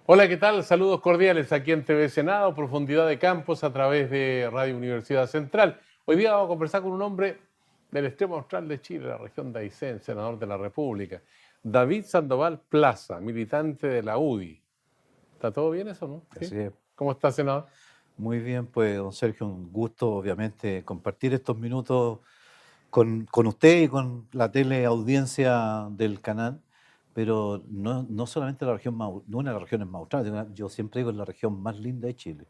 Hola, ¿qué tal? Saludos cordiales aquí en TV Senado, Profundidad de Campos a través de Radio Universidad Central. Hoy día vamos a conversar con un hombre del extremo austral de Chile, la región de Aysén, senador de la República, David Sandoval Plaza, militante de la UDI. ¿Está todo bien eso, no? ¿Sí? Así es. ¿Cómo está, senador? Muy bien, pues, don Sergio, un gusto, obviamente, compartir estos minutos con usted y con la teleaudiencia del canal, pero no solamente la región, no una de las regiones más australes, yo siempre digo es la región más linda de Chile.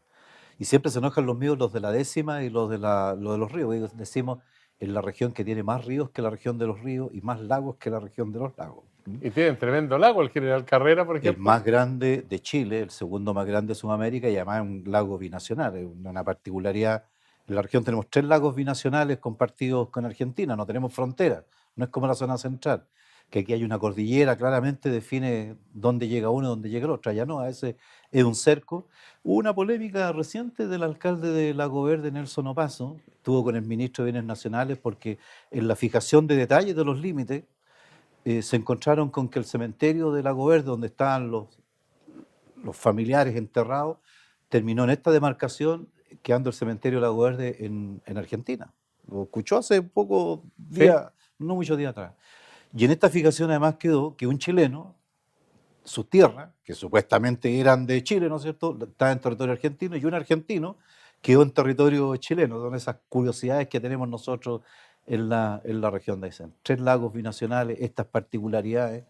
Y siempre se enojan los míos, los de la décima y los de los ríos. Decimos, es la región que tiene más ríos que la región de los ríos y más lagos que la región de los lagos. Y tienen tremendo lago, el General Carrera, por El ejemplo. más grande de Chile, el segundo más grande de Sudamérica y además un lago binacional. Es una particularidad. En la región tenemos 3 lagos binacionales compartidos con Argentina, no tenemos frontera, no es como la zona central, que aquí hay una cordillera, claramente define dónde llega uno y dónde llega el otro. Allá no, a veces es un cerco. Hubo una polémica reciente del alcalde de Lago Verde, Nelson Opazo, tuvo con el ministro de Bienes Nacionales porque en la fijación de detalles de los límites se encontraron con que el cementerio de Lago Verde, donde estaban los familiares enterrados, terminó en esta demarcación, quedando el cementerio de Lago Verde en Argentina. Lo escuchó hace poco Sí. días, no muchos días atrás. Y en esta fijación además quedó que un chileno, sus tierras, que supuestamente eran de Chile, ¿no es cierto?, estaba en territorio argentino, y un argentino quedó en territorio chileno. Son esas curiosidades que tenemos nosotros en la región de Aysén. 3 lagos binacionales, estas particularidades,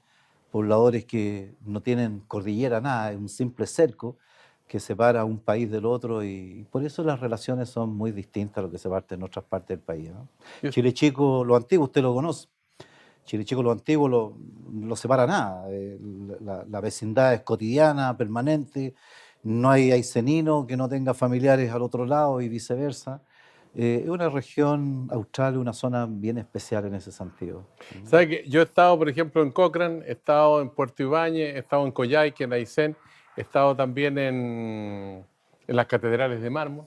pobladores que no tienen cordillera, nada, es un simple cerco que separa un país del otro, y por eso las relaciones son muy distintas a lo que se parte en otras partes del país, ¿no? Yo- Chile Chico, lo antiguo, usted lo conoce. Chile Chico, lo antiguo, lo separa nada. La vecindad es cotidiana, permanente. No hay aycenino que no tenga familiares al otro lado y viceversa. Es una región austral, una zona bien especial en ese sentido. ¿Sabe que yo he estado, por ejemplo, en Cochrane, he estado en Puerto Ibáñez, he estado en Coyhaique, en Aysén, he estado también en las catedrales de mármol?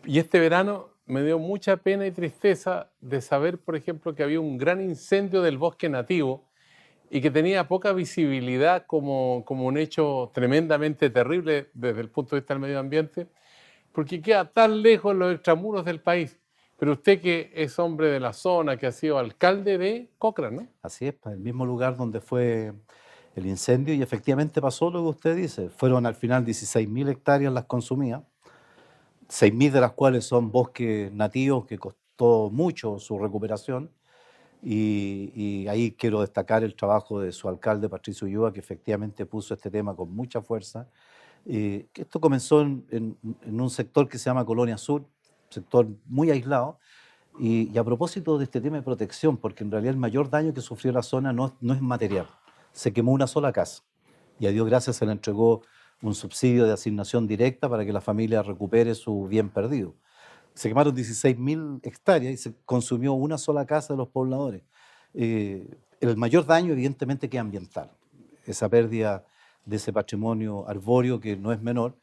Y este verano me dio mucha pena y tristeza de saber, por ejemplo, que había un gran incendio del bosque nativo y que tenía poca visibilidad como un hecho tremendamente terrible desde el punto de vista del medio ambiente, porque queda tan lejos en los extramuros del país. Pero usted, que es hombre de la zona, que ha sido alcalde de Cochrane, ¿no? Así es, pues, el mismo lugar donde fue el incendio, y efectivamente pasó lo que usted dice. Fueron al final 16.000 hectáreas las consumidas, 6.000 de las cuales son bosques nativos, que costó mucho su recuperación. Y ahí quiero destacar el trabajo de su alcalde, Patricio Ulloa, que efectivamente puso este tema con mucha fuerza. Que esto comenzó en un sector que se llama Colonia Sur, sector muy aislado. Y a propósito de este tema de protección, porque en realidad el mayor daño que sufrió la zona no es material. Se quemó una sola casa y a Dios gracias se le entregó un subsidio de asignación directa para que la familia recupere su bien perdido. Se quemaron 16.000 hectáreas y se consumió una sola casa de los pobladores. El mayor daño, evidentemente, que es ambiental. Esa pérdida de ese patrimonio arbóreo que no es menor.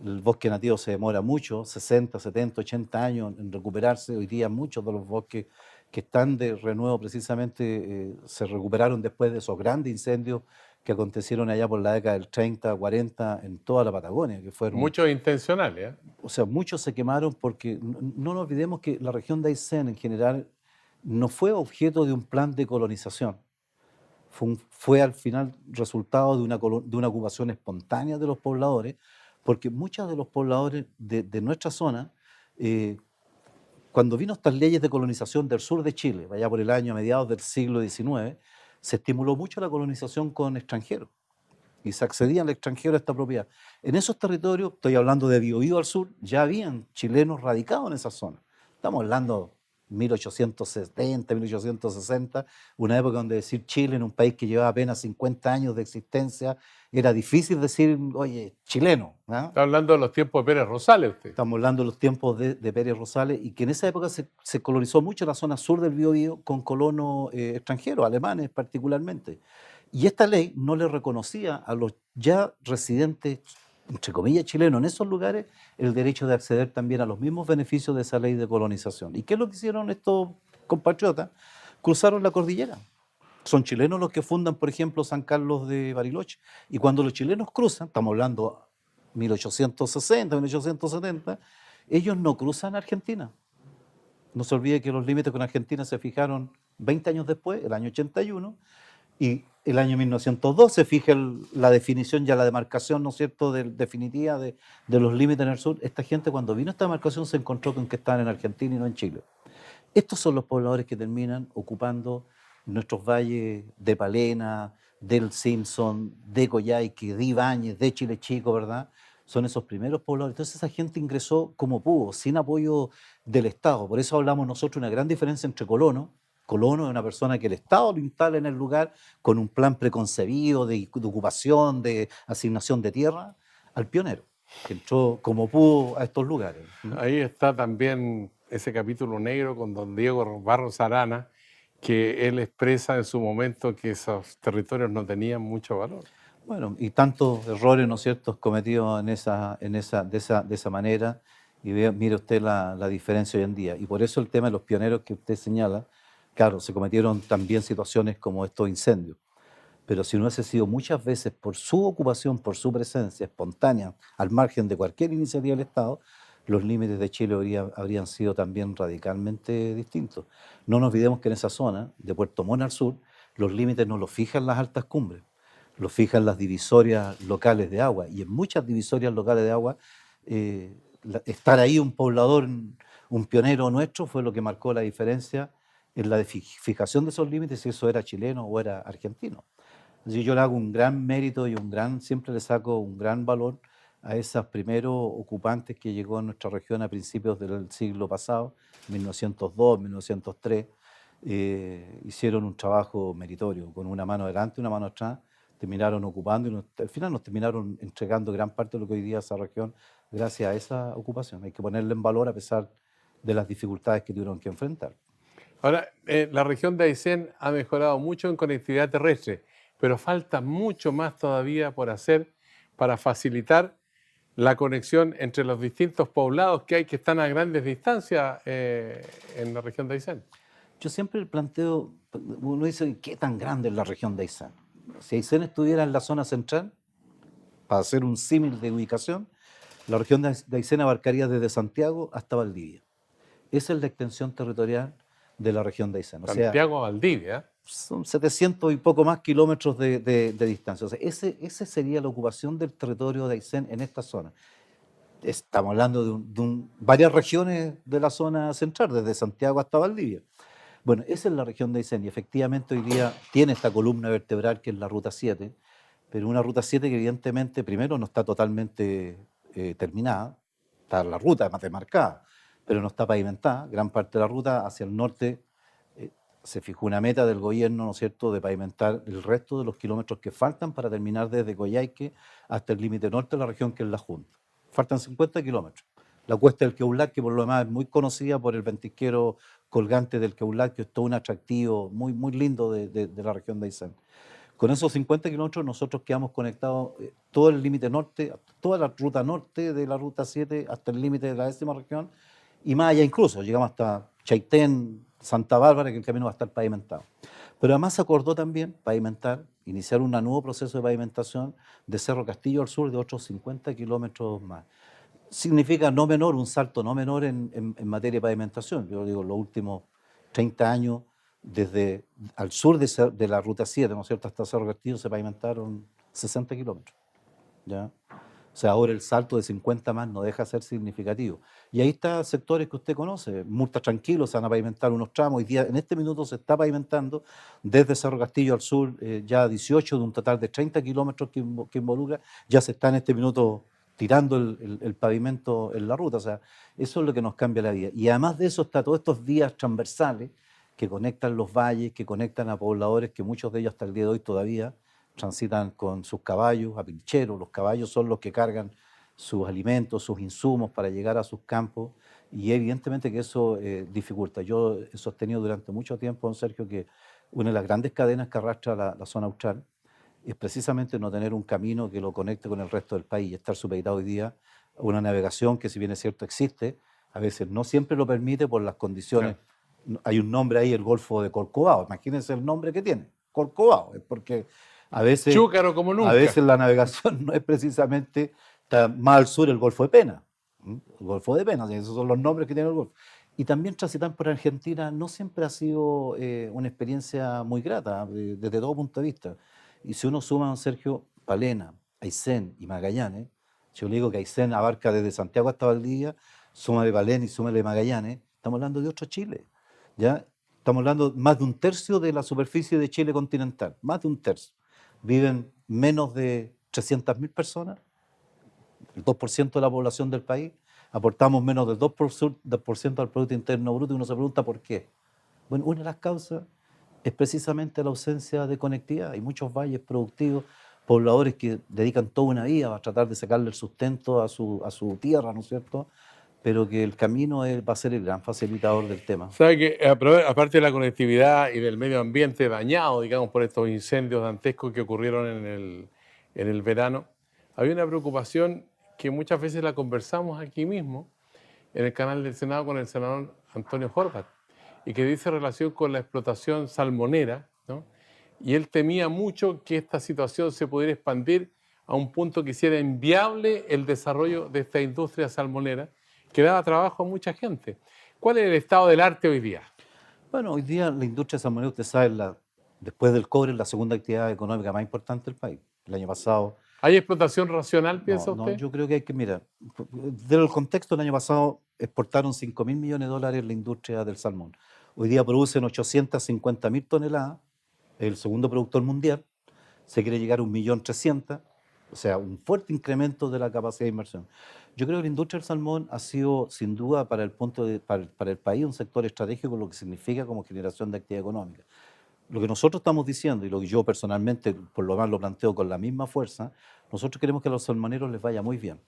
El bosque nativo se demora mucho, 60, 70, 80 años en recuperarse. Hoy día muchos de los bosques que están de renuevo precisamente se recuperaron después de esos grandes incendios que acontecieron allá por la década del 30, 40 en toda la Patagonia, que fueron, Muchos intencionales, ¿eh? o sea, muchos se quemaron porque no nos olvidemos que la región de Aysén en general no fue objeto de un plan de colonización. Fue al final resultado de una ocupación espontánea de los pobladores, porque muchos de los pobladores de nuestra zona, eh, cuando vino estas leyes de colonización del sur de Chile, allá por el año a mediados del siglo XIX, se estimuló mucho la colonización con extranjeros y se accedía al extranjero a esta propiedad. En esos territorios, estoy hablando de Biobío al sur, ya habían chilenos radicados en esa zona. Estamos hablando 1870, 1860, una época donde decir Chile, en un país que llevaba apenas 50 años de existencia, era difícil decir, oye, chileno, ¿no? Está hablando de los tiempos de Pérez Rosales, usted. Estamos hablando de los tiempos de Pérez Rosales, y que en esa época se colonizó mucho la zona sur del Biobío con colonos extranjeros, alemanes particularmente. Y esta ley no le reconocía a los ya residentes, entre comillas, chilenos en esos lugares, el derecho de acceder también a los mismos beneficios de esa ley de colonización. ¿Y qué es lo que hicieron estos compatriotas? Cruzaron la cordillera. son chilenos los que fundan, por ejemplo, San Carlos de Bariloche. Y cuando los chilenos cruzan, estamos hablando 1860, 1870, ellos no cruzan Argentina. No se olvide que los límites con Argentina se fijaron 20 años después, el año 81, y el año 1902 se fija la definición, ya la demarcación, ¿no es cierto?, definitiva de los límites en el sur. Esta gente cuando vino a esta demarcación se encontró con que estaban en Argentina y no en Chile. Estos son los pobladores que terminan ocupando nuestros valles de Palena, del Simpson, de Coyhaique, de Ibáñez, de Chile Chico, ¿verdad? Son esos primeros pobladores. Entonces esa gente ingresó como pudo, sin apoyo del Estado. Por eso hablamos nosotros de una gran diferencia entre colono. Colono es una persona que el Estado lo instala en el lugar con un plan preconcebido de ocupación, de asignación de tierra, al pionero, que entró como pudo a estos lugares. Ahí está también ese capítulo negro con don Diego Barros Arana, que él expresa en su momento que esos territorios no tenían mucho valor. Bueno, y tantos errores, ¿no es cierto?, cometidos de esa manera, y mire usted la diferencia hoy en día. Y por eso el tema de los pioneros que usted señala, claro, se cometieron también situaciones como estos incendios, pero si no hubiese sido muchas veces por su ocupación, por su presencia espontánea, al margen de cualquier iniciativa del Estado, los límites de Chile habrían sido también radicalmente distintos. No nos olvidemos que en esa zona, de Puerto Montt al sur, los límites no los fijan las altas cumbres, los fijan las divisorias locales de agua, y en muchas divisorias locales de agua, estar ahí un poblador, un pionero nuestro, fue lo que marcó la diferencia en la fijación de esos límites, si eso era chileno o era argentino. Así yo le hago un gran mérito y siempre le saco un gran valor a esos primeros ocupantes que llegó a nuestra región a principios del siglo pasado, 1902, 1903, hicieron un trabajo meritorio, con una mano adelante y una mano atrás, terminaron ocupando y al final nos terminaron entregando gran parte de lo que hoy día es esa región gracias a esa ocupación. Hay que ponerle en valor a pesar de las dificultades que tuvieron que enfrentar. Ahora, la región de Aysén ha mejorado mucho en conectividad terrestre, pero falta mucho más todavía por hacer para facilitar la conexión entre los distintos poblados que hay que están a grandes distancias en la región de Aysén. Yo siempre planteo, uno dice, ¿qué tan grande es la región de Aysén? Si Aysén estuviera en la zona central, para hacer un símil de ubicación, la región de Aysén abarcaría desde Santiago hasta Valdivia. Esa es la extensión territorial de la región de Aysén. Santiago a Valdivia. Son 700 y poco más kilómetros de distancia. O sea, ese sería la ocupación del territorio de Aysén en esta zona. Estamos hablando de varias regiones de la zona central, desde Santiago hasta Valdivia. Bueno, esa es la región de Aysén y efectivamente hoy día tiene esta columna vertebral que es la Ruta 7, pero una Ruta 7 que evidentemente primero no está totalmente terminada, está la ruta además demarcada, pero no está pavimentada. Gran parte de la ruta hacia el norte se fijó una meta del gobierno, ¿no es cierto?, de pavimentar el resto de los kilómetros que faltan para terminar desde Coyhaique hasta el límite norte de la región, que es la Junta. Faltan 50 kilómetros. La cuesta del Queulak, que por lo demás es muy conocida por el ventisquero colgante del Queulak, que es todo un atractivo muy, muy lindo de la región de Aysén. Con esos 50 kilómetros nosotros quedamos conectados todo el límite norte, toda la ruta norte de la Ruta 7 hasta el límite de la 10ª región, y más allá incluso, llegamos hasta Chaitén, Santa Bárbara, que el camino va a estar pavimentado. Pero además se acordó también pavimentar, iniciar un nuevo proceso de pavimentación de Cerro Castillo al sur de otros 50 kilómetros más. Significa no menor, un salto no menor en materia de pavimentación. Yo digo, los últimos 30 años, desde al sur de la Ruta 7, ¿no es cierto?, hasta Cerro Castillo se pavimentaron 60 kilómetros. ¿Ya? O sea, ahora el salto de 50 más no deja de ser significativo. Y ahí están sectores que usted conoce. Multa Tranquilo, se van a pavimentar unos tramos. Hoy día, en este minuto se está pavimentando desde Cerro Castillo al sur, ya 18 de un total de 30 kilómetros que involucra. Ya se está en este minuto tirando el pavimento en la ruta. O sea, eso es lo que nos cambia la vida. Y además de eso está todos estos vías transversales que conectan los valles, que conectan a pobladores que muchos de ellos hasta el día de hoy todavía transitan con sus caballos a pilcheros. Los caballos son los que cargan sus alimentos, sus insumos para llegar a sus campos, y evidentemente que eso dificulta. Yo he sostenido durante mucho tiempo, don Sergio, que una de las grandes cadenas que arrastra la zona austral es precisamente no tener un camino que lo conecte con el resto del país y estar supeditado hoy día a una navegación que, si bien es cierto existe, a veces no siempre lo permite por las condiciones. Claro. Hay un nombre ahí, el Golfo de Corcovado, imagínense el nombre que tiene, Corcovado, es porque a veces, Chúcaro como nunca. a veces la navegación no es precisamente, está más al sur el Golfo de Pena, el Golfo de Pena, esos son los nombres que tiene el Golfo. Y también transitar por Argentina no siempre ha sido una experiencia muy grata desde todo punto de vista. Y si uno suma a Sergio Palena, Aysén y Magallanes, yo le digo que Aysén abarca desde Santiago hasta Valdivia, súmale Palena y súmale Magallanes, estamos hablando de otro Chile, ¿ya? Estamos hablando más de un tercio de la superficie de Chile continental, más de un tercio. Viven menos de 300.000 personas, el 2% de la población del país, aportamos menos del 2% al Producto Interno Bruto y uno se pregunta por qué. Bueno, una de las causas es precisamente la ausencia de conectividad. Hay muchos valles productivos, pobladores que dedican toda una vida a tratar de sacarle el sustento a su tierra, ¿no es cierto? Pero que el camino va a ser el gran facilitador del tema. Sabe que aparte de la conectividad y del medio ambiente dañado, digamos, por estos incendios dantescos que ocurrieron en el verano, había una preocupación que muchas veces la conversamos aquí mismo, en el canal del Senado, con el senador Antonio Horvat, y que dice relación con la explotación salmonera, ¿no? Y él temía mucho que esta situación se pudiera expandir a un punto que hiciera inviable el desarrollo de esta industria salmonera, que daba trabajo a mucha gente. ¿Cuál es el estado del arte hoy día? Bueno, hoy día la industria salmonera, usted sabe, después del cobre, es la segunda actividad económica más importante del país. El año pasado... ¿Hay explotación racional, piensa No, usted? yo creo que hay que, mira, del contexto, el año pasado exportaron 5.000 millones de dólares la industria del salmón. Hoy día producen 850.000 toneladas, el segundo productor mundial, se quiere llegar a 1.300.000, o sea, un fuerte incremento de la capacidad de inversión. Yo creo que la industria del salmón ha sido, sin duda, para el país un sector estratégico, lo que significa como generación de actividad económica. Lo que nosotros estamos diciendo, y lo que yo personalmente por lo más lo planteo con la misma fuerza, nosotros queremos que a los salmoneros les vaya muy bien.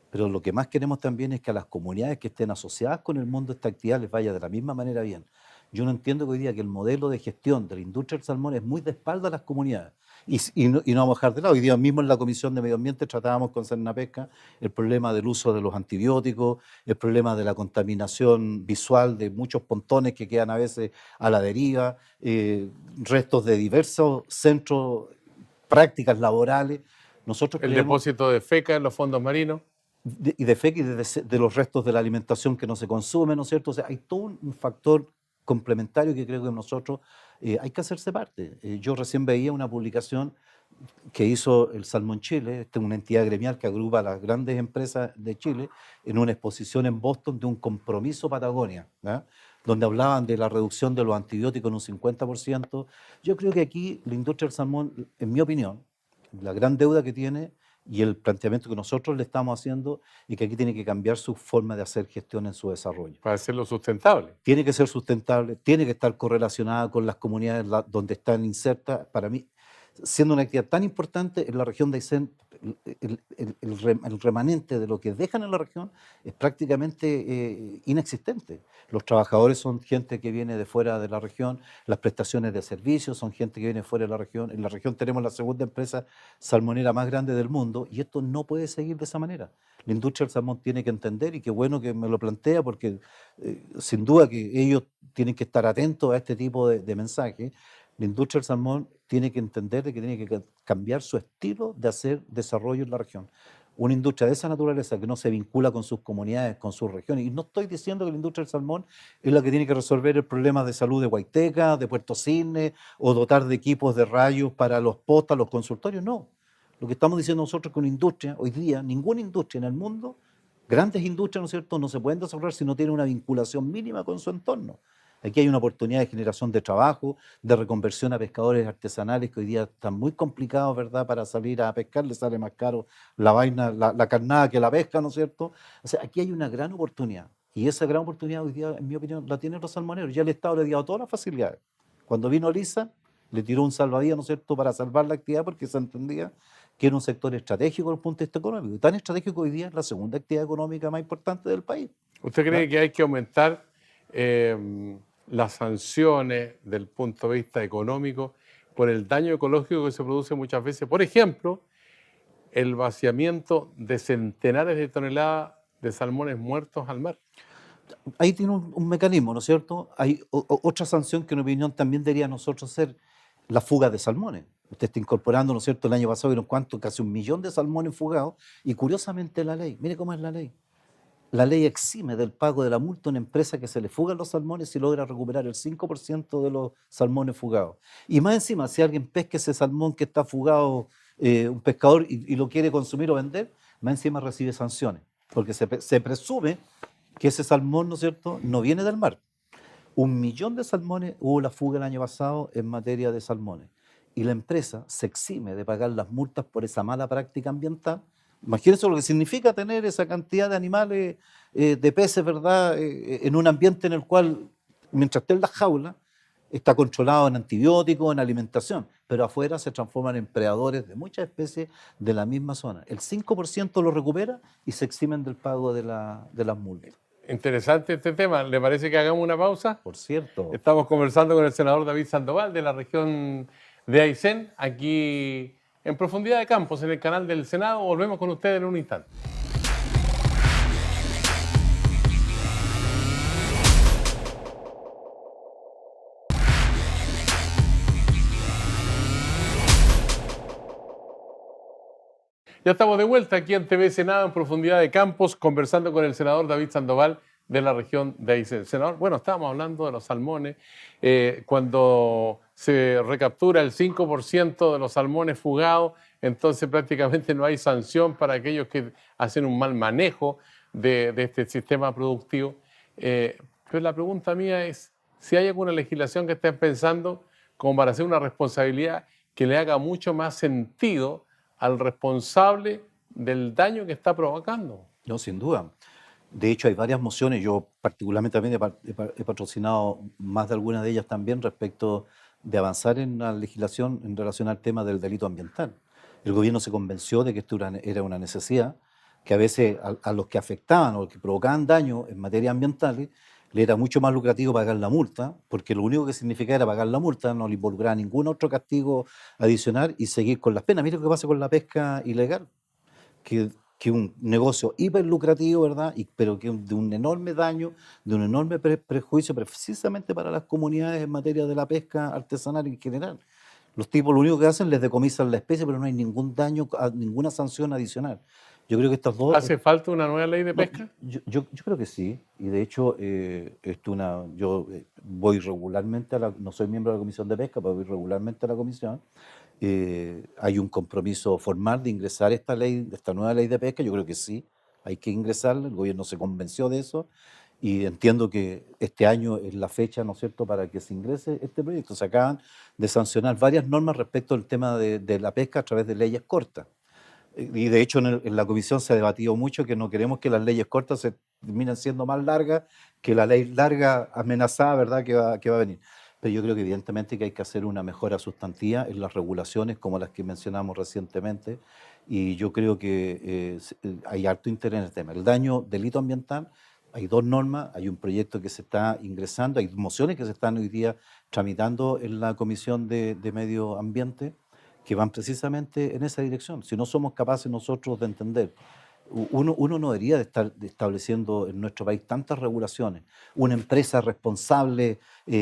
Pero lo que más queremos también es que a las comunidades que estén asociadas con el mundo de esta actividad les vaya de la misma manera bien. Yo no entiendo que hoy día que el modelo de gestión de la industria del salmón es muy de espalda a las comunidades. Y no vamos a dejar de lado. Hoy día mismo en la Comisión de Medio Ambiente tratábamos con Cernapesca el problema del uso de los antibióticos, el problema de la contaminación visual de muchos pontones que quedan a veces a la deriva, restos de diversos centros, prácticas laborales. Nosotros El creemos, depósito de feca en los fondos marinos. y de FEC y de los restos de la alimentación que no se consume, ¿no es cierto? O sea, hay todo un factor complementario que creo que nosotros hay que hacerse parte. Yo recién veía una publicación que hizo el Salmón Chile, esta es una entidad gremial que agrupa a las grandes empresas de Chile, en una exposición en Boston de un compromiso Patagonia, ¿ya? Donde hablaban de la reducción de los antibióticos en un 50%. Yo creo que aquí la industria del salmón, en mi opinión, la gran deuda que tiene y el planteamiento que nosotros le estamos haciendo y que aquí tiene que cambiar su forma de hacer gestión en su desarrollo. Para hacerlo sustentable. Tiene que ser sustentable, tiene que estar correlacionada con las comunidades donde están insertas. Para mí, siendo una actividad tan importante en la región de Aysén, el remanente de lo que dejan en la región es prácticamente inexistente. Los trabajadores son gente que viene de fuera de la región, las prestaciones de servicios son gente que viene fuera de la región. En la región tenemos la segunda empresa salmonera más grande del mundo y esto no puede seguir de esa manera. La industria del salmón tiene que entender, y qué bueno que me lo plantea, porque sin duda que ellos tienen que estar atentos a este tipo de mensajes. La industria del salmón tiene que entender que tiene que cambiar su estilo de hacer desarrollo en la región. Una industria de esa naturaleza que no se vincula con sus comunidades, con sus regiones. Y no estoy diciendo que la industria del salmón es la que tiene que resolver el problema de salud de Huayteca, de Puerto Cisne, o dotar de equipos de rayos para los postas, los consultorios. No. Lo que estamos diciendo nosotros es que una industria, hoy día, ninguna industria en el mundo, grandes industrias, ¿no es cierto?, no se pueden desarrollar si no tienen una vinculación mínima con su entorno. Aquí hay una oportunidad de generación de trabajo, de reconversión a pescadores artesanales que hoy día están muy complicados, ¿verdad?, para salir a pescar, les sale más caro la vaina, la carnada que la pesca, ¿no es cierto? O sea, aquí hay una gran oportunidad. Y esa gran oportunidad hoy día, en mi opinión, la tienen los salmoneros. Ya el Estado le ha dado todas las facilidades. Cuando vino Lisa, le tiró un salvavidas, ¿no es cierto?, para salvar la actividad, porque se entendía que era un sector estratégico desde el punto de vista económico. Y tan estratégico hoy día es la segunda actividad económica más importante del país. ¿Usted cree que hay que aumentar las sanciones del punto de vista económico por el daño ecológico que se produce muchas veces? Por ejemplo, el vaciamiento de centenares de toneladas de salmones muertos al mar. Ahí tiene un mecanismo, ¿no es cierto? Hay otra sanción que en mi opinión también debería nosotros ser. la fuga de salmones. Usted está incorporando, ¿no es cierto? El año pasado vieron cuánto, casi 1 millón de salmones fugados, y curiosamente la ley, mire cómo es la ley. La ley exime del pago de la multa a una empresa que se le fugan los salmones y logra recuperar el 5% de los salmones fugados. Y más encima, si alguien pesca ese salmón que está fugado, un pescador, y lo quiere consumir o vender, más encima recibe sanciones, porque se presume que ese salmón, ¿no es cierto?, no viene del mar. 1 millón de salmones hubo la fuga el año pasado en materia de salmones. Y la empresa se exime de pagar las multas por esa mala práctica ambiental. Imagínense lo que significa tener esa cantidad de animales, de peces, ¿verdad?, en un ambiente en el cual, mientras esté en las jaulas, está controlado en antibióticos, en alimentación, pero afuera se transforman en predadores de muchas especies de la misma zona. El 5% lo recupera y se eximen del pago de las multas. Interesante este tema. ¿Le parece que hagamos una pausa? Por cierto. Estamos conversando con el senador David Sandoval de la región de Aysén, aquí en Profundidad de Campos, en el canal del Senado. Volvemos con ustedes en un instante. Ya estamos de vuelta aquí en TV Senado, en Profundidad de Campos, conversando con el senador David Sandoval de la región de Aysén. Senador, bueno, estábamos hablando de los salmones. Cuando se recaptura el 5% de los salmones fugados, entonces prácticamente no hay sanción para aquellos que hacen un mal manejo de este sistema productivo. Pero la pregunta mía es si hay alguna legislación que estén pensando como para hacer una responsabilidad que le haga mucho más sentido al responsable del daño que está provocando. No, sin duda. De hecho, hay varias mociones. Yo particularmente también he patrocinado más de algunas de ellas también respecto de avanzar en la legislación en relación al tema del delito ambiental. El gobierno se convenció de que esto era una necesidad, que a veces a los que afectaban o que provocaban daño en materia ambiental le era mucho más lucrativo pagar la multa, porque lo único que significaba era pagar la multa, no le involucraba ningún otro castigo adicional y seguir con las penas. Mira lo que pasa con la pesca ilegal, que un negocio hiper lucrativo, ¿verdad? Pero que de un enorme daño, de un enorme prejuicio precisamente para las comunidades en materia de la pesca artesanal en general. Los tipos lo único que hacen les decomisan la especie, pero no hay ningún daño, ninguna sanción adicional. Yo creo que estas dos... ¿Hace falta una nueva ley de pesca? Yo creo que sí, y de hecho yo voy regularmente no soy miembro de la Comisión de Pesca, pero voy regularmente a la Comisión. Hay un compromiso formal de ingresar esta nueva ley de pesca. Yo creo que sí, hay que ingresarla. El gobierno se convenció de eso y entiendo que este año es la fecha, ¿no es cierto?, para que se ingrese este proyecto. Se acaban de sancionar varias normas respecto al tema de la pesca a través de leyes cortas. Y de hecho en la comisión se ha debatido mucho que no queremos que las leyes cortas se terminen siendo más largas que la ley larga amenazada, ¿verdad?, que va a venir. Pero yo creo que evidentemente que hay que hacer una mejora sustantiva en las regulaciones como las que mencionamos recientemente, y yo creo que hay harto interés en el tema. El daño, delito ambiental, hay dos normas, hay un proyecto que se está ingresando, hay mociones que se están hoy día tramitando en la Comisión de Medio Ambiente, que van precisamente en esa dirección. Si no somos capaces nosotros de entender, uno no debería de estar estableciendo en nuestro país tantas regulaciones. Una empresa responsable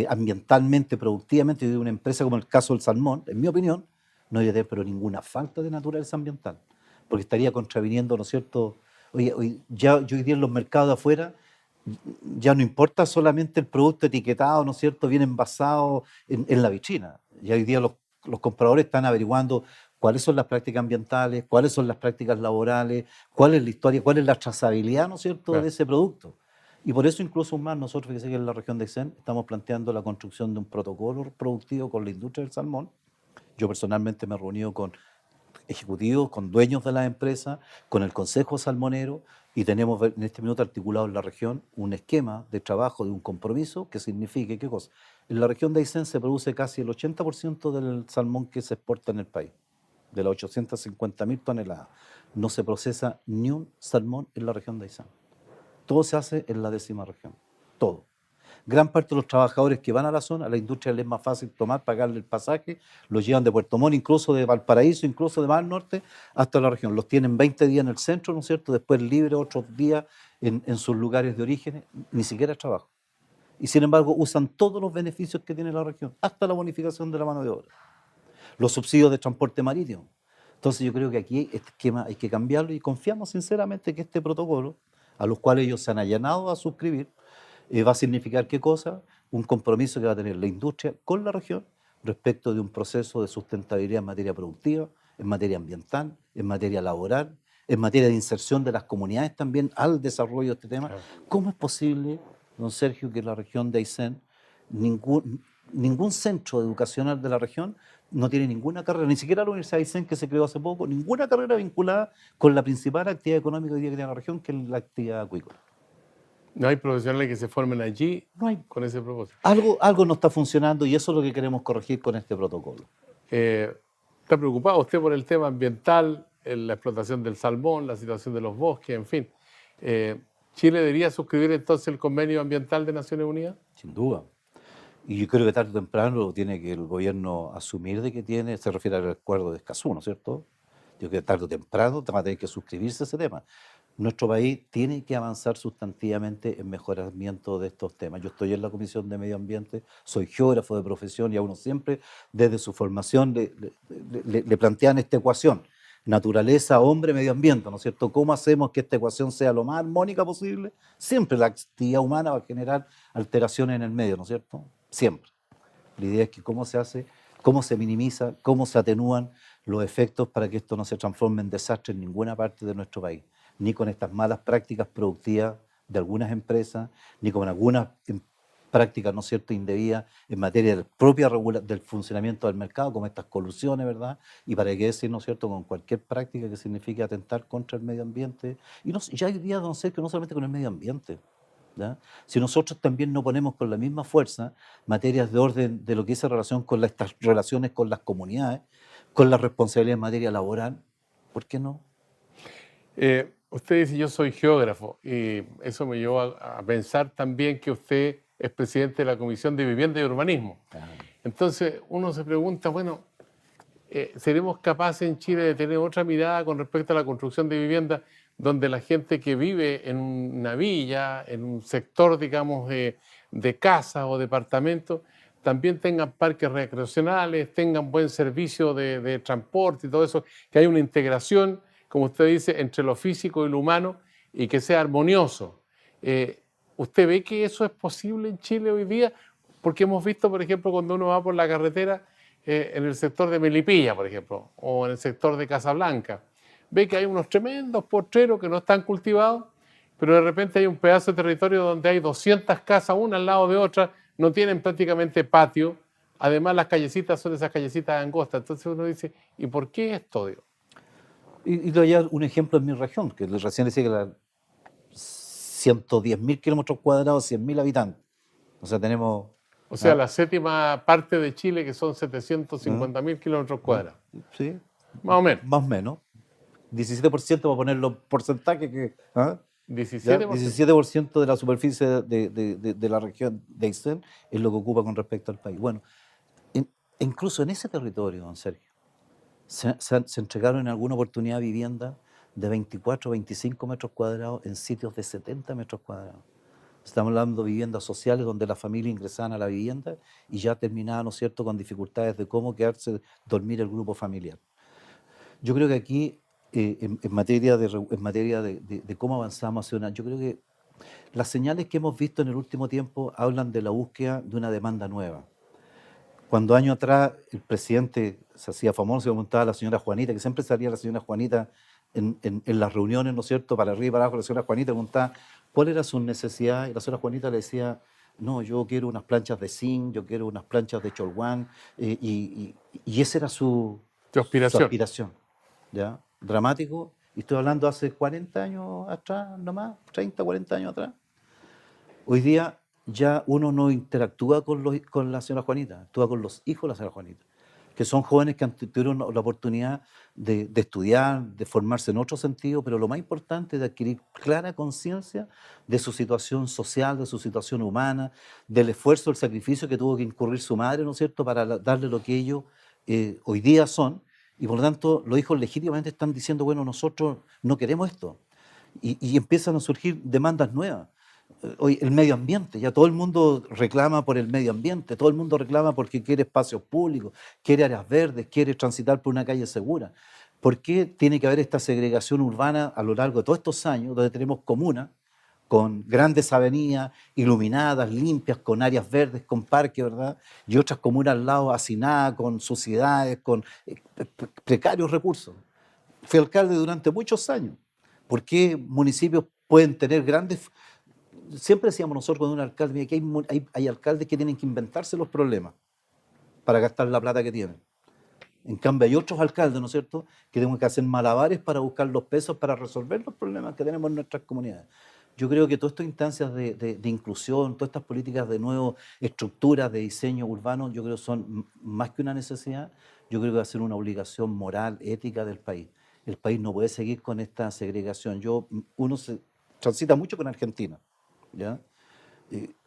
ambientalmente, productivamente, de una empresa como el caso del salmón, en mi opinión, no debería tener pero ninguna falta de naturaleza ambiental, porque estaría contraviniendo, ¿no es cierto? Oye, hoy día en los mercados de afuera ya no importa solamente el producto etiquetado, ¿no es cierto?, bien envasado en la vitrina. Ya hoy día los compradores están averiguando cuáles son las prácticas ambientales, cuáles son las prácticas laborales, cuál es la historia, cuál es la trazabilidad, ¿no es cierto?, Claro, de ese producto. Y por eso incluso más nosotros, que en la región de Aysén, estamos planteando la construcción de un protocolo productivo con la industria del salmón. Yo personalmente me he reunido con ejecutivos, con dueños de las empresas, con el Consejo Salmonero, y tenemos en este minuto articulado en la región un esquema de trabajo, de un compromiso que signifique, ¿qué cosa? En la región de Aysén se produce casi el 80% del salmón que se exporta en el país, de las 850.000 toneladas. No se procesa ni un salmón en la región de Aysén. Todo se hace en la 10ª región, todo. Gran parte de los trabajadores que van a la zona, a la industria les es más fácil pagarle el pasaje, los llevan de Puerto Montt, incluso de Valparaíso, incluso de más al norte, hasta la región. Los tienen 20 días en el centro, ¿no es cierto?, después libre otros días en sus lugares de origen, ni siquiera es trabajo. Y sin embargo usan todos los beneficios que tiene la región, hasta la bonificación de la mano de obra. los subsidios de transporte marítimo. Entonces yo creo que aquí este esquema hay que cambiarlo y confiamos sinceramente que este protocolo, a los cuales ellos se han allanado a suscribir, va a significar ¿qué cosa? Un compromiso que va a tener la industria con la región respecto de un proceso de sustentabilidad en materia productiva, en materia ambiental, en materia laboral, en materia de inserción de las comunidades también al desarrollo de este tema. Claro. ¿Cómo es posible, don Sergio, que la región de Aysén, ningún centro educacional de la región no tiene ninguna carrera, ni siquiera la Universidad de Aysén, que se creó hace poco, ninguna carrera vinculada con la principal actividad económica hoy día que tiene la región, que es la actividad acuícola? No hay profesionales que se formen allí No hay. con ese propósito. Algo no está funcionando y eso es lo que queremos corregir con este protocolo. ¿Está preocupado usted por el tema ambiental, la explotación del salmón, la situación de los bosques, en fin? ¿Chile debería suscribir entonces el convenio ambiental de Naciones Unidas? Sin duda. Y yo creo que tarde o temprano lo tiene que el gobierno asumir de que tiene, se refiere al acuerdo de Escazú, ¿no es cierto? Yo creo que tarde o temprano va a tener que suscribirse a ese tema. Nuestro país tiene que avanzar sustantivamente en mejoramiento de estos temas. Yo estoy en la Comisión de Medio Ambiente, soy geógrafo de profesión y a uno siempre desde su formación le plantean esta ecuación. Naturaleza, hombre, medio ambiente, ¿no es cierto? ¿Cómo hacemos que esta ecuación sea lo más armónica posible? Siempre la actividad humana va a generar alteraciones en el medio, ¿no es cierto? Siempre. La idea es que cómo se hace, cómo se minimiza, cómo se atenúan los efectos para que esto no se transforme en desastre en ninguna parte de nuestro país, ni con estas malas prácticas productivas de algunas empresas, ni con algunas prácticas, ¿no es cierto?, indebidas en materia del funcionamiento del mercado, como estas colusiones, ¿verdad? Y para qué decir, ¿no es cierto?, con cualquier práctica que signifique atentar contra el medio ambiente. Y no, ya hoy día, don Sergio, no solamente con el medio ambiente, ¿ya? Si nosotros también no ponemos con la misma fuerza materias de orden de lo que es en relación con estas relaciones con las comunidades, con la responsabilidad en materia laboral, ¿por qué no? Usted dice, yo soy geógrafo, y eso me llevó a pensar también que usted es presidente de la Comisión de Vivienda y Urbanismo. Entonces uno se pregunta, bueno, ¿seremos capaces en Chile de tener otra mirada con respecto a la construcción de viviendas donde la gente que vive en una villa, en un sector, digamos, de casa o departamento, también tengan parques recreacionales, tengan buen servicio de transporte y todo eso, que haya una integración, como usted dice, entre lo físico y lo humano y que sea armonioso? ¿Usted ve que eso es posible en Chile hoy día? Porque hemos visto, por ejemplo, cuando uno va por la carretera, en el sector de Melipilla, por ejemplo, o en el sector de Casablanca, ve que hay unos tremendos potreros que no están cultivados, pero de repente hay un pedazo de territorio donde hay 200 casas, una al lado de otra, no tienen prácticamente patio, además las callecitas son esas callecitas angostas. Entonces uno dice, ¿y por qué esto, Dios? Y le doy un ejemplo en mi región, que recién decía que la 110.000 kilómetros cuadrados, 100.000 habitantes. O sea, tenemos... O sea, la séptima parte de Chile, que son 750.000 kilómetros cuadrados. Sí, Más o menos. más o menos. 17% para poner los porcentajes que... ¿ah? 17%. 17% de la superficie de la región de Aysén es lo que ocupa con respecto al país. Bueno, incluso en ese territorio, don Sergio, se entregaron en alguna oportunidad viviendas de 24 o 25 metros cuadrados en sitios de 70 metros cuadrados. Estamos hablando de viviendas sociales donde las familias ingresaban a la vivienda y ya terminaban, ¿no es cierto?, con dificultades de cómo quedarse, dormir el grupo familiar. Yo creo que aquí, en materia de cómo avanzamos hacia yo creo que las señales que hemos visto en el último tiempo hablan de la búsqueda de una demanda nueva. Cuando años atrás el presidente se hacía famoso, se montaba la señora Juanita, que siempre salía la señora Juanita en las reuniones, ¿no es cierto?, para arriba y para abajo, la señora Juanita preguntaba cuál era su necesidad, y la señora Juanita le decía, no, yo quiero unas planchas de zinc, yo quiero unas planchas de cholguán, y esa era su aspiración, ¿ya? Dramático, y estoy hablando hace 40 años atrás, nomás, 30, 40 años atrás. Hoy día ya uno no interactúa con la señora Juanita, actúa con los hijos de la señora Juanita, que son jóvenes que tuvieron la oportunidad de estudiar, de formarse en otro sentido, pero lo más importante es de adquirir clara conciencia de su situación social, de su situación humana, del esfuerzo, el sacrificio que tuvo que incurrir su madre, ¿no es cierto?, para darle lo que ellos hoy día son, y por lo tanto los hijos legítimamente están diciendo, bueno, nosotros no queremos esto, y empiezan a surgir demandas nuevas. Hoy el medio ambiente, ya todo el mundo reclama por el medio ambiente, todo el mundo reclama porque quiere espacios públicos, quiere áreas verdes, quiere transitar por una calle segura. ¿Por qué tiene que haber esta segregación urbana a lo largo de todos estos años, donde tenemos comunas con grandes avenidas iluminadas, limpias, con áreas verdes, con parques, ¿verdad? Y otras comunas al lado hacinadas, con suciedades, con precarios recursos? Fui alcalde durante muchos años. ¿Por qué municipios pueden tener grandes... Siempre decíamos nosotros con un alcalde, mira, que hay alcaldes que tienen que inventarse los problemas para gastar la plata que tienen. En cambio, hay otros alcaldes, ¿no es cierto?, que tenemos que hacer malabares para buscar los pesos para resolver los problemas que tenemos en nuestras comunidades. Yo creo que todas estas instancias de inclusión, todas estas políticas de nuevo, estructuras de diseño urbano, yo creo que son más que una necesidad, yo creo que va a ser una obligación moral, ética del país. El país no puede seguir con esta segregación. Uno se transita mucho con Argentina, ¿ya?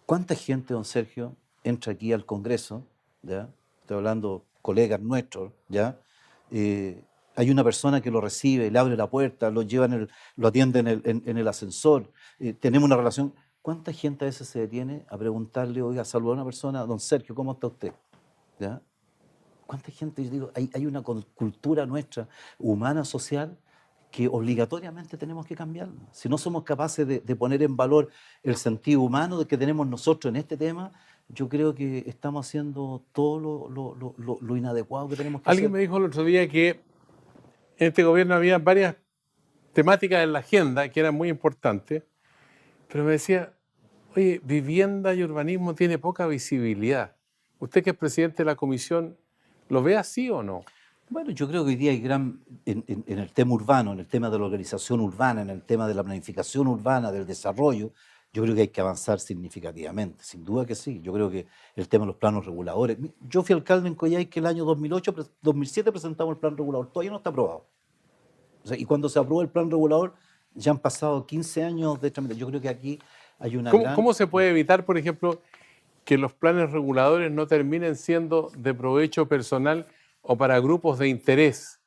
¿Cuánta gente, don Sergio, entra aquí al Congreso? ¿Ya? Estoy hablando colegas nuestros, ¿ya? Hay una persona que lo recibe, le abre la puerta, lo lleva lo atiende en el ascensor, tenemos una relación. ¿Cuánta gente a veces se detiene a preguntarle, oiga, saludar a una persona, don Sergio, ¿cómo está usted? ¿Ya? ¿Cuánta gente? Yo digo, hay una cultura nuestra, humana, social, que obligatoriamente tenemos que cambiar. Si no somos capaces de poner en valor el sentido humano que tenemos nosotros en este tema, yo creo que estamos haciendo todo lo inadecuado que tenemos que Alguien hacer. me dijo el otro día que en este gobierno había varias temáticas en la agenda que eran muy importantes, pero me decía, oye, vivienda y urbanismo tiene poca visibilidad. Usted que es presidente de la comisión, ¿lo ve así o no? Bueno, yo creo que hoy día hay en el tema urbano, en el tema de la organización urbana, en el tema de la planificación urbana, del desarrollo, yo creo que hay que avanzar significativamente, sin duda que sí. Yo creo que el tema de los planos reguladores. Yo fui alcalde en Coyhaique el año 2008, 2007 presentamos el plan regulador, todavía no está aprobado. O sea, y cuando se aprobó el plan regulador, ya han pasado 15 años de tramitación. Yo creo que aquí hay una ¿Cómo se puede evitar, por ejemplo, que los planes reguladores no terminen siendo de provecho personal o para grupos de interés?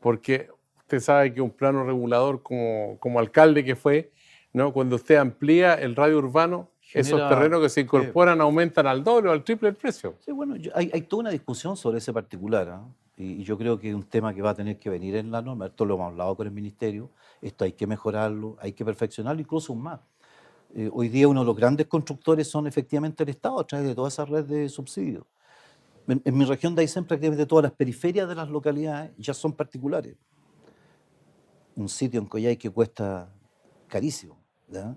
Porque usted sabe que un plano regulador como alcalde que fue, ¿no? Cuando usted amplía el radio urbano, esos genera... terrenos que se incorporan aumentan al doble o al triple el precio. Sí, bueno, hay toda una discusión sobre ese particular, ¿ah? Y yo creo que es un tema que va a tener que venir en la norma. Esto lo hemos hablado con el Ministerio, esto hay que mejorarlo, hay que perfeccionarlo, incluso más. Hoy día uno de los grandes constructores son efectivamente el Estado a través de toda esa red de subsidios. En mi región de Aysén prácticamente todas las periferias de las localidades ya son particulares. Un sitio en Coyhaique que cuesta carísimo, ¿ya?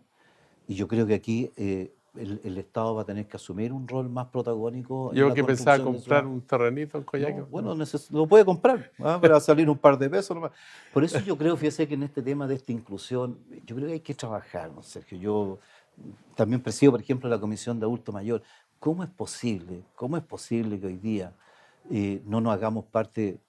Y yo creo que aquí el Estado va a tener que asumir un rol más protagónico en Yo la que pensaba construcción de comprar ciudad. un terrenito en Coyhaique. No, bueno, lo puede comprar, ¿ah? Pero va a salir un par de pesos nomás. Por eso yo creo, fíjese que en este tema de esta inclusión, yo creo que hay que trabajar, ¿no, Sergio? Yo también presido, por ejemplo, la Comisión de Adulto Mayor. ¿Cómo es posible que hoy día no nos hagamos parte?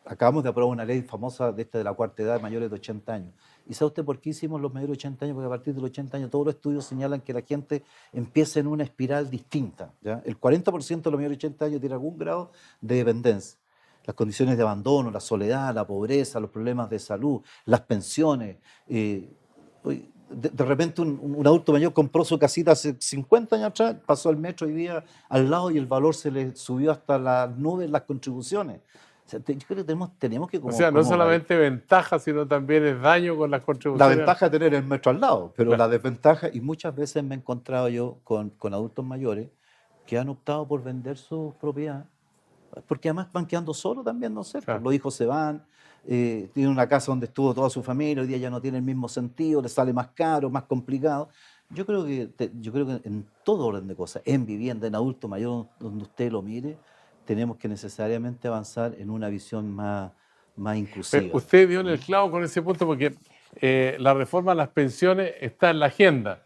Acabamos de aprobar una ley famosa de esta de la cuarta edad, mayores de 80 años. ¿Y sabe usted por qué hicimos los mayores de 80 años? Porque a partir de los 80 años todos los estudios señalan que la gente empieza en una espiral distinta, ¿ya? El 40% de los mayores de 80 años tiene algún grado de dependencia. Las condiciones de abandono, la soledad, la pobreza, los problemas de salud, las pensiones. De repente un adulto mayor compró su casita hace 50 años atrás, pasó al metro hoy día al lado y el valor se le subió hasta las nubes las contribuciones. O sea, yo creo que tenemos que O sea, no solamente ventaja, sino también es daño con las la contribuciones. ventaja de tener el metro al lado, pero Claro. la desventaja, y muchas veces me he encontrado yo con adultos mayores que han optado por vender su propiedad, porque además van quedando solos también, no sé, Claro. los hijos se van, tienen una casa donde estuvo toda su familia, hoy día ya no tiene el mismo sentido, les sale más caro, más complicado. Yo creo que en todo orden de cosas, en vivienda, en adulto mayor, donde usted lo mire, tenemos que necesariamente avanzar en una visión más Pero inclusiva. usted dio en el clavo con ese punto porque la reforma a las pensiones está en la agenda,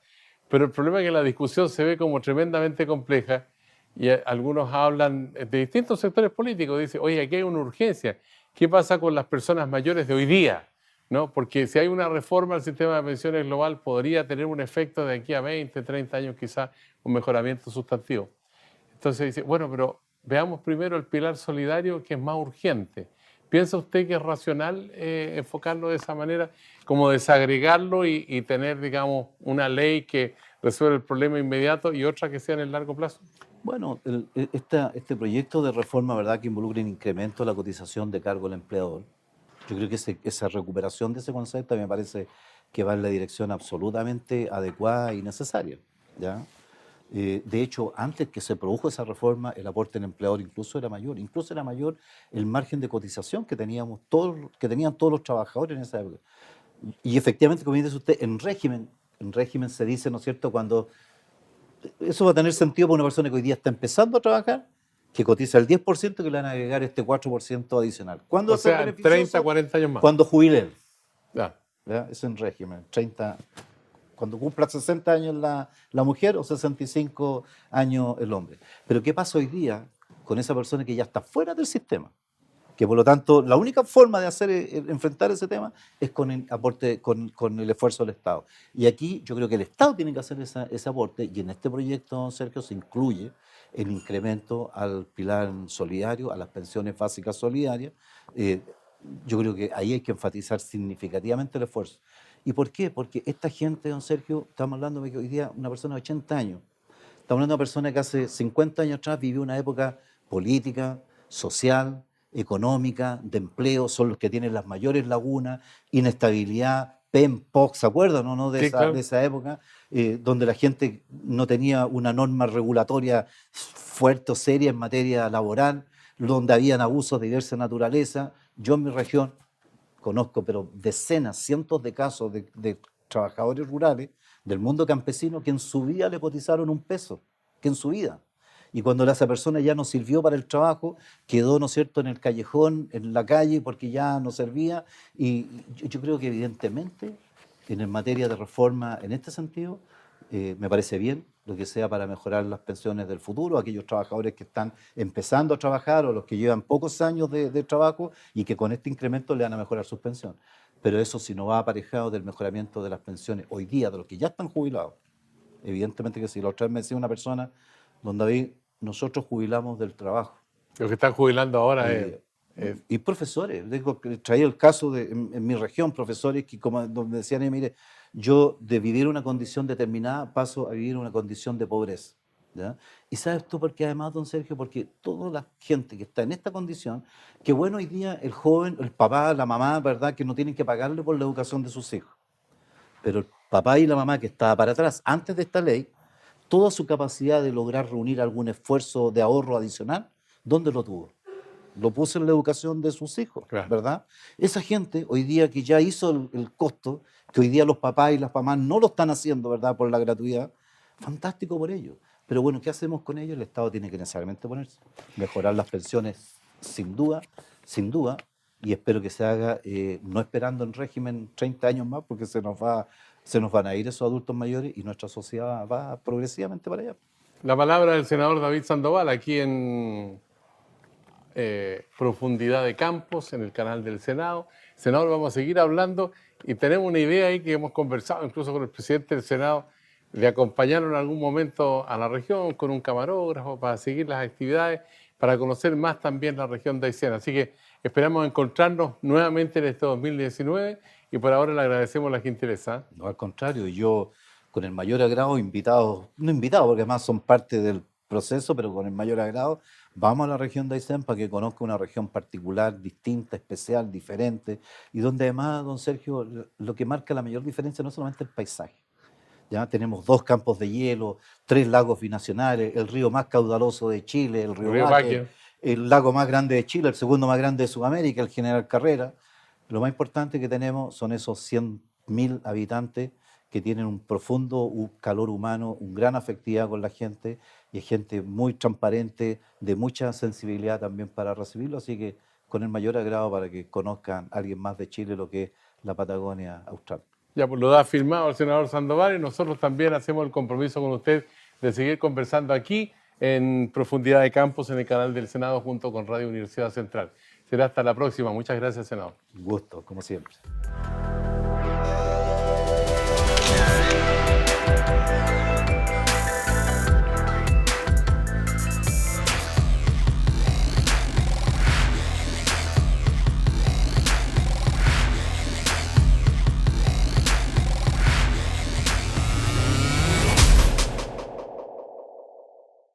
pero el problema es que la discusión se ve como tremendamente compleja y algunos hablan de distintos sectores políticos, dicen, oye, aquí hay una urgencia, ¿qué pasa con las personas mayores de hoy día? ¿No? Porque si hay una reforma al sistema de pensiones global podría tener un efecto de aquí a 20, 30 años quizás, un mejoramiento sustantivo. Entonces dice, bueno, pero veamos primero el pilar solidario que es más urgente. ¿Piensa usted que es racional enfocarlo de esa manera, como desagregarlo y tener, digamos, una ley que resuelve el problema inmediato y otras que sean en el largo plazo? Bueno, este proyecto de reforma, ¿verdad?, que involucra un incremento de la cotización de cargo del empleador. Yo creo que esa recuperación de ese concepto me parece que va en la dirección absolutamente adecuada y necesaria, ¿ya? De hecho, antes que se produjo esa reforma, el aporte del empleador incluso era mayor el margen de cotización que teníamos que tenían todos los trabajadores en esa época. Y efectivamente, como dice usted, en régimen se dice, ¿no es cierto?, cuando eso va a tener sentido para una persona que hoy día está empezando a trabajar, que cotiza el 10%, que le van a agregar este 4% adicional. ¿Cuándo O va a ser sea, beneficioso? 30, 40 años más. Cuando jubile él. Ya. ¿Ya? Es en régimen. 30, cuando cumpla 60 años la mujer o 65 años el hombre. Pero ¿qué pasa hoy día con esa persona que ya está fuera del sistema? Que por lo tanto la única forma de enfrentar ese tema es con el aporte, con el esfuerzo del Estado. Y aquí yo creo que el Estado tiene que hacer ese aporte, y en este proyecto, Sergio, se incluye el incremento al pilar solidario, a las pensiones básicas solidarias. Eh, yo creo que ahí hay que enfatizar significativamente el esfuerzo. ¿Y por qué? Porque esta gente, don Sergio, estamos hablando de que hoy día una persona de 80 años, estamos hablando de una persona que hace 50 años atrás vivió una época política, social, económica, de empleo, son los que tienen las mayores lagunas, inestabilidad, PEM, POC, ¿se acuerdan o no de Sí, claro. esa época? Donde la gente no tenía una norma regulatoria fuerte o seria en materia laboral, donde habían abusos de diversa naturaleza. Yo en mi región conozco, pero decenas, cientos de casos de trabajadores rurales del mundo campesino que en su vida le cotizaron un peso, que en su vida. Y cuando esa persona ya no sirvió para el trabajo, quedó, ¿no es cierto?, en el callejón, en la calle, porque ya no servía. Y yo creo que evidentemente, en materia de reforma, en este sentido, me parece bien lo que sea para mejorar las pensiones del futuro, aquellos trabajadores que están empezando a trabajar o los que llevan pocos años de trabajo y que con este incremento le van a mejorar sus pensiones. Pero eso si no va aparejado del mejoramiento de las pensiones hoy día de los que ya están jubilados. Evidentemente que si la otra vez me decía una persona, don David, nosotros jubilamos del trabajo. Los que están jubilando ahora Y profesores, traía el caso en mi región, profesores que como me decían, mire, yo de vivir una condición determinada paso a vivir una condición de pobreza. ¿Ya? Y sabes tú por qué además, don Sergio, porque toda la gente que está en esta condición, que bueno, hoy día el joven, el papá, la mamá, ¿verdad?, que no tienen que pagarle por la educación de sus hijos. Pero el papá y la mamá que estaba para atrás, antes de esta ley, toda su capacidad de lograr reunir algún esfuerzo de ahorro adicional, ¿dónde lo tuvo? Lo puso en la educación de sus hijos, claro. ¿verdad? Esa gente hoy día que ya hizo el costo, que hoy día los papás y las mamás no lo están haciendo, ¿verdad?, por la gratuidad, fantástico por ellos. Pero bueno, ¿qué hacemos con ellos? El Estado tiene que necesariamente ponerse. Mejorar las pensiones, sin duda, y espero que se haga, no esperando en régimen 30 años más, porque se nos van a ir esos adultos mayores y nuestra sociedad va progresivamente para allá. La palabra del senador David Sandoval, aquí en Profundidad de Campos, en el canal del Senado. Senador, vamos a seguir hablando y tenemos una idea ahí que hemos conversado incluso con el presidente del Senado, de acompañarlo en algún momento a la región con un camarógrafo para seguir las actividades, para conocer más también la región de Aysén. Así que esperamos encontrarnos nuevamente en este 2019 y por ahora le agradecemos la gentileza. No, al contrario, yo con el mayor agrado, no invitados porque además son parte del proceso, pero con el mayor agrado, vamos a la región de Aysén para que conozca una región particular, distinta, especial, diferente, y donde además, don Sergio, lo que marca la mayor diferencia no es solamente el paisaje. Ya tenemos 2 campos de hielo, 3 lagos binacionales, el río más caudaloso de Chile, el río Baque, el lago más grande de Chile, el segundo más grande de Sudamérica, el General Carrera. Lo más importante que tenemos son esos 100.000 habitantes que tienen un profundo calor humano, una gran afectividad con la gente, y es gente muy transparente, de mucha sensibilidad también para recibirlo, así que con el mayor agrado para que conozcan a alguien más de Chile lo que es la Patagonia Austral. Ya pues lo da firmado el senador Sandoval y nosotros también hacemos el compromiso con usted de seguir conversando aquí en Profundidad de Campos en el canal del Senado junto con Radio Universidad Central. Será hasta la próxima. Muchas gracias, senador. Un gusto, como siempre.